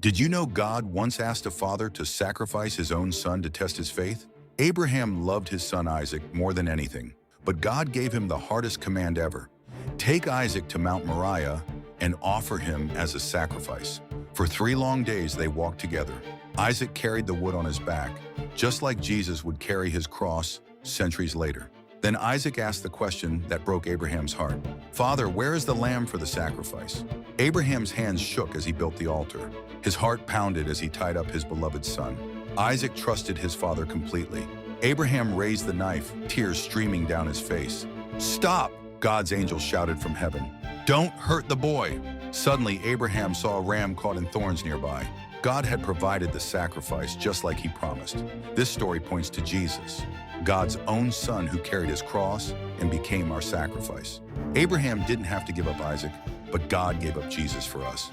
Did you know God once asked a father to sacrifice his own son to test his faith? Abraham loved his son Isaac more than anything, but God gave him the hardest command ever. Take Isaac to Mount Moriah and offer him as a sacrifice. For 3 long days they walked together. Isaac carried the wood on his back, just like Jesus would carry his cross centuries later. Then Isaac asked the question that broke Abraham's heart. "Father, where is the lamb for the sacrifice?" Abraham's hands shook as he built the altar. His heart pounded as he tied up his beloved son. Isaac trusted his father completely. Abraham raised the knife, tears streaming down his face. "Stop!" God's angel shouted from heaven. "Don't hurt the boy!" Suddenly, Abraham saw a ram caught in thorns nearby. God had provided the sacrifice just like he promised. This story points to Jesus, God's own son who carried his cross and became our sacrifice. Abraham didn't have to give up Isaac, but God gave up Jesus for us.